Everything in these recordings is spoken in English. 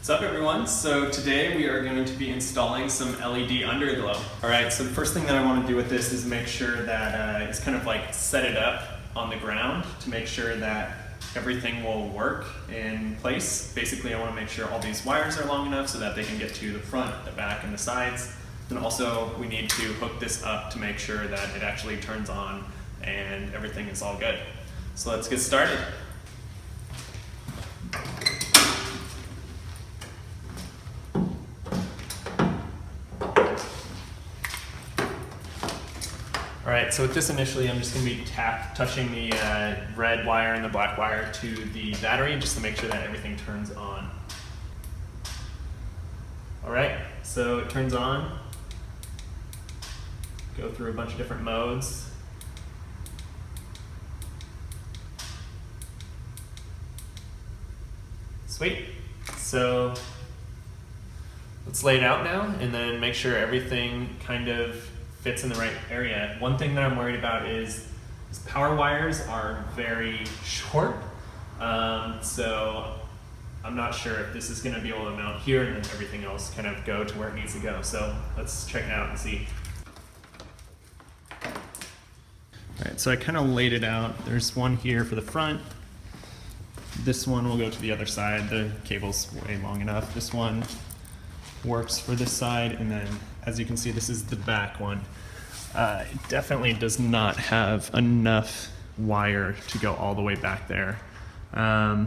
What's up everyone? So today we are going to be installing some LED Underglow. Alright, so the first thing that I want to do with this is make sure that it's kind of like set it up on the ground to make sure that everything will work in place. Basically I want to make sure all these wires are long enough so that they can get to the front, the back, and the sides. And also we need to hook this up to make sure that it actually turns on and everything is all good. So let's get started. Alright, so with this initially I'm just going to be touching the red wire and the black wire to the battery just to make sure that everything turns on. Alright, so it turns on. Go through a bunch of different modes. Sweet. So let's lay it out now and then make sure everything kind of fits in the right area. One thing that I'm worried about is power wires are very short, so I'm not sure if this is going to be able to mount here and then everything else kind of go to where it needs to go. So let's check it out and see. Alright, so I kind of laid it out. There's one here for the front. This one will go to the other side. The cable's way long enough. This one works for this side, and then as you can see, this is the back one. It definitely does not have enough wire to go all the way back there. I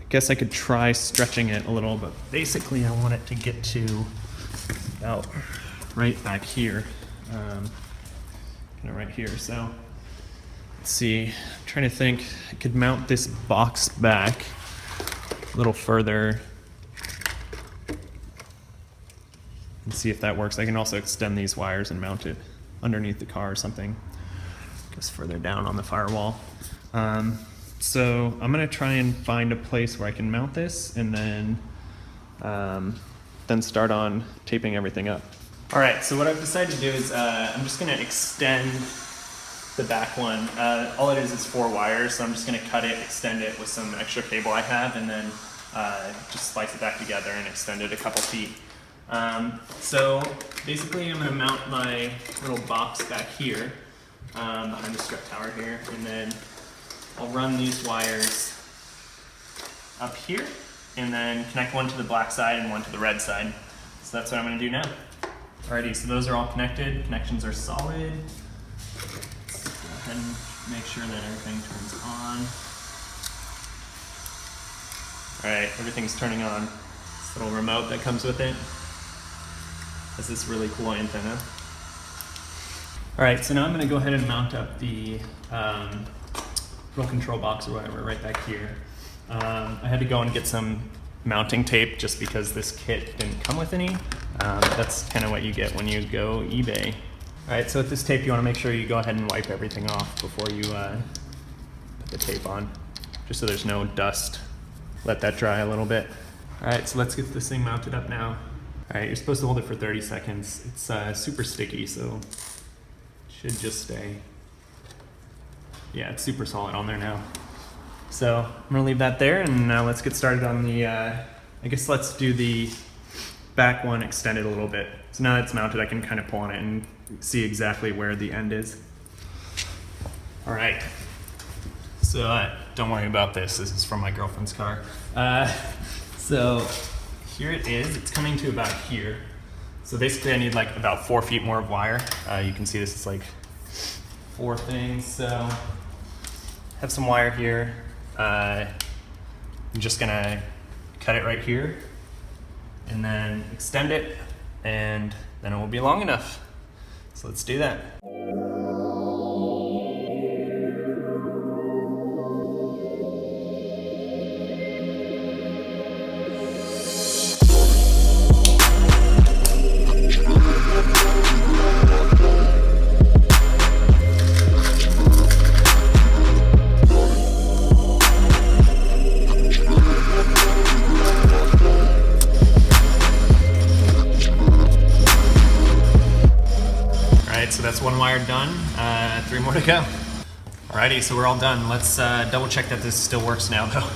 guess I could try stretching it a little, but basically I want it to get to about right back here, kind of right here. So let's see, I'm trying to think, I could mount this box back a little further and see if that works. I can also extend these wires and mount it underneath the car or something. Goes further down on the firewall. So I'm gonna try and find a place where I can mount this and then start on taping everything up. All right, so what I've decided to do is I'm just gonna extend the back one. All it is 4 wires, so I'm just gonna cut it, extend it with some extra cable I have, and then just splice it back together and extend it a couple feet. So basically I'm going to mount my little box back here behind the strut tower here, and then I'll run these wires up here and then connect one to the black side and one to the red side. So that's what I'm going to do now. Alrighty, so those are all connected. Connections are solid. Let's go ahead and make sure that everything turns on. Alright, everything's turning on. This little remote that comes with it has this really cool antenna. Alright, so now I'm going to go ahead and mount up the little control box or whatever right back here. I had to go and get some mounting tape just because this kit didn't come with any. That's kind of what you get when you go eBay. Alright, so with this tape you want to make sure you go ahead and wipe everything off before you put the tape on, just so there's no dust. Let that dry a little bit. Alright, so let's get this thing mounted up now. Alright, you're supposed to hold it for 30 seconds. It's super sticky, so it should just stay. Yeah, it's super solid on there now. So I'm gonna leave that there, and now let's get started on the, I guess let's do the back one extended a little bit. So now that it's mounted, I can kind of pull on it and see exactly where the end is. Alright, so don't worry about this. This is from my girlfriend's car. So here it is. It's coming to about here. So basically I need like about 4 feet more of wire. You can see this is like 4 things. So I have some wire here. I'm just gonna cut it right here and then extend it, and then it will be long enough. So let's do that. So that's 1 wire done, 3 more to go. Alrighty, so we're all done. Let's double check that this still works now though.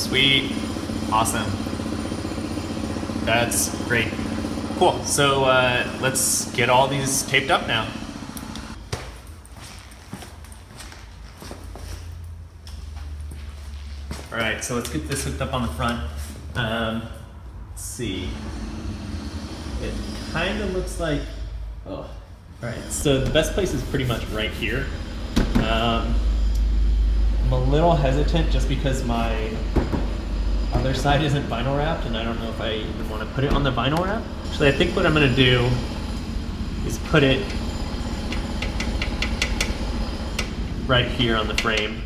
Sweet. Awesome. That's great. Cool. So let's get all these taped up now. All right, so let's get this hooked up on the front. Let's see. It kind of looks like, oh. All right, so the best place is pretty much right here. I'm a little hesitant just because my other side isn't vinyl wrapped, and I don't know if I even want to put it on the vinyl wrap. Actually, I think what I'm gonna do is put it right here on the frame.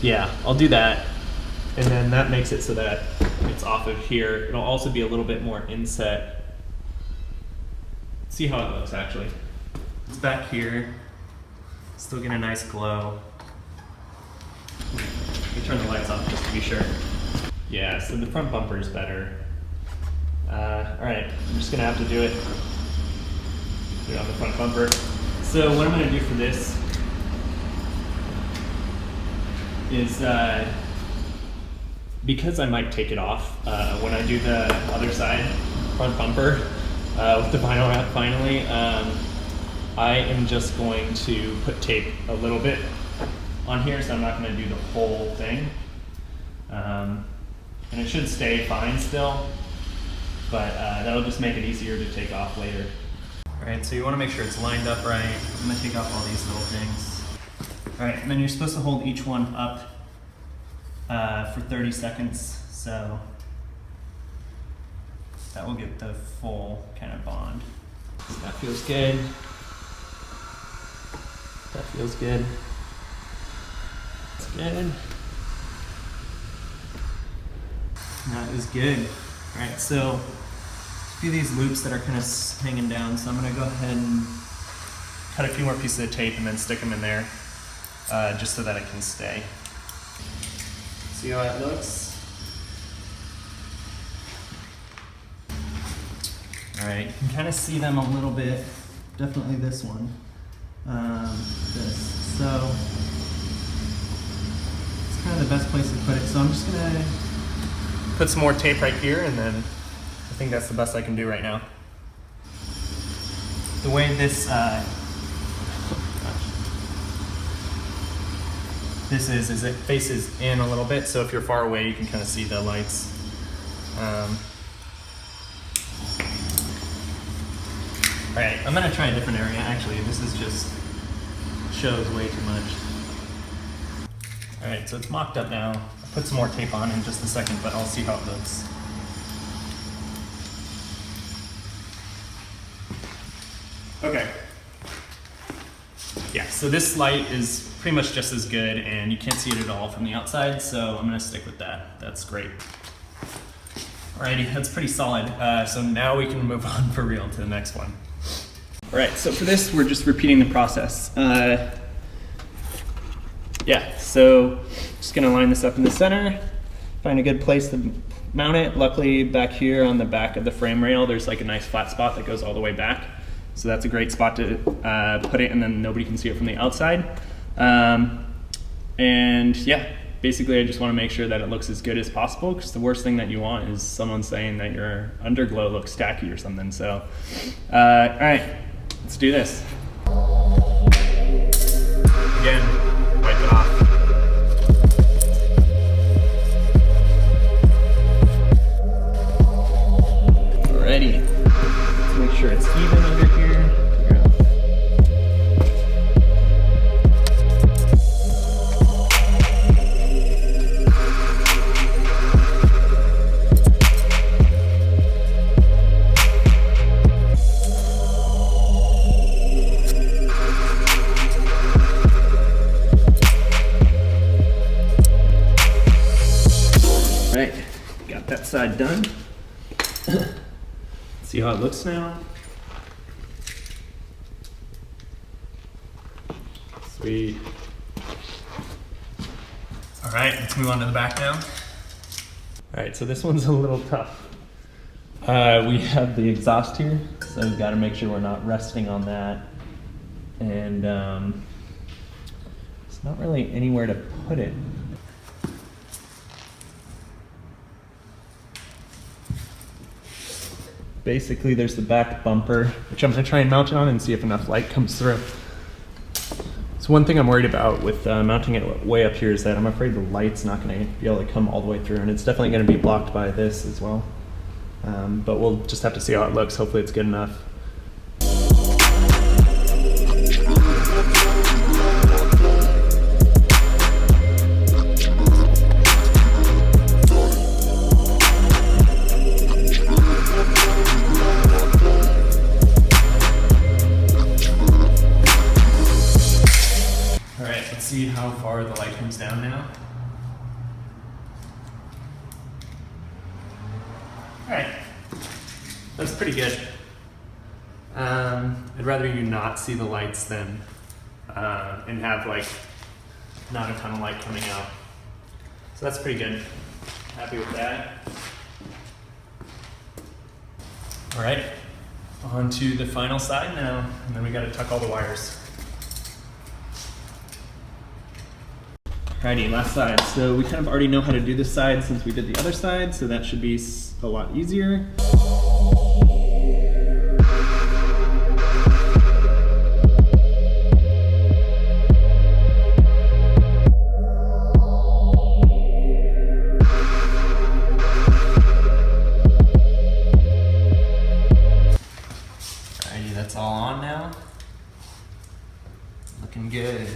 Yeah, I'll do that. And then that makes it so that it's off of here. It'll also be a little bit more inset. See how it looks actually. It's back here. Still get a nice glow. Let me turn the lights off just to be sure. Yeah, so the front bumper is better. All right, I'm just gonna have to do it on the front bumper. So what I'm gonna do for this is, because I might take it off when I do the other side, front bumper, with the vinyl wrap finally, I am just going to put tape a little bit on here, so I'm not going to do the whole thing. And it should stay fine still, but that'll just make it easier to take off later. All right, so you want to make sure it's lined up right. I'm going to take off all these little things. All right, and then you're supposed to hold each one up for 30 seconds, so that will get the full kind of bond. That feels good. That feels good. That's good. That is good. All right, so a few of these loops that are kind of hanging down, so I'm gonna go ahead and cut a few more pieces of tape and then stick them in there, just so that it can stay. See how that looks? All right, you can kind of see them a little bit. Definitely this one. This. So it's kind of the best place to put it. So I'm just gonna put some more tape right here, and then I think that's the best I can do right now. The way this this is it faces in a little bit, so if you're far away, you can kind of see the lights. All right, I'm gonna try a different area. Actually, this is just shows way too much. All right, so it's mocked up now. I'll put some more tape on in just a second, but I'll see how it looks. Okay. Yeah, so this light is pretty much just as good, and you can't see it at all from the outside, so I'm gonna stick with that. That's great. Alrighty, that's pretty solid. So now we can move on for real to the next one. All right, so for this, we're just repeating the process. Yeah, so just gonna line this up in the center, find a good place to mount it. Luckily, back here on the back of the frame rail, there's like a nice flat spot that goes all the way back. So that's a great spot to put it, and then nobody can see it from the outside. And yeah, basically I just wanna make sure that it looks as good as possible, because the worst thing that you want is someone saying that your underglow looks tacky or something. So, all right. Let's do this. Again, wipe it off. Alrighty. Let's make sure it's even under here. Side done. See how it looks now. Sweet. All right, let's move on to the back now. All right, so this one's a little tough. We have the exhaust here, so we've got to make sure we're not resting on that. And not really anywhere to put it. Basically, there's the back bumper, which I'm gonna try and mount it on and see if enough light comes through. So one thing I'm worried about with mounting it way up here is that I'm afraid the light's not gonna be able to come all the way through, and it's definitely gonna be blocked by this as well. But we'll just have to see how it looks. Hopefully it's good enough. See how far the light comes down now. All right, that's pretty good. I'd rather you not see the lights than and have like not a ton of light coming out. So that's pretty good. Happy with that. All right, on to the final side now, and then we got to tuck all the wires. Alrighty, last side. So we kind of already know how to do this side since we did the other side, so that should be a lot easier. Alrighty, that's all on now. Looking good.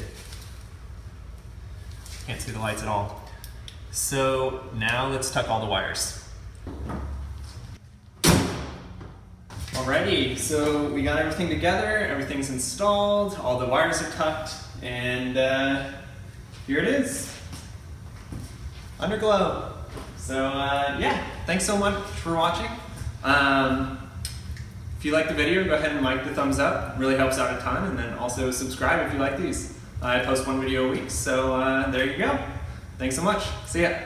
Can't see the lights at all. So now let's tuck all the wires. Alrighty, so we got everything together, everything's installed, all the wires are tucked, and here it is. Underglow. So yeah, thanks so much for watching. If you like the video, go ahead and like the thumbs up, it really helps out a ton, and then also subscribe if you like these. I post one video a week, so there you go. Thanks so much. See ya.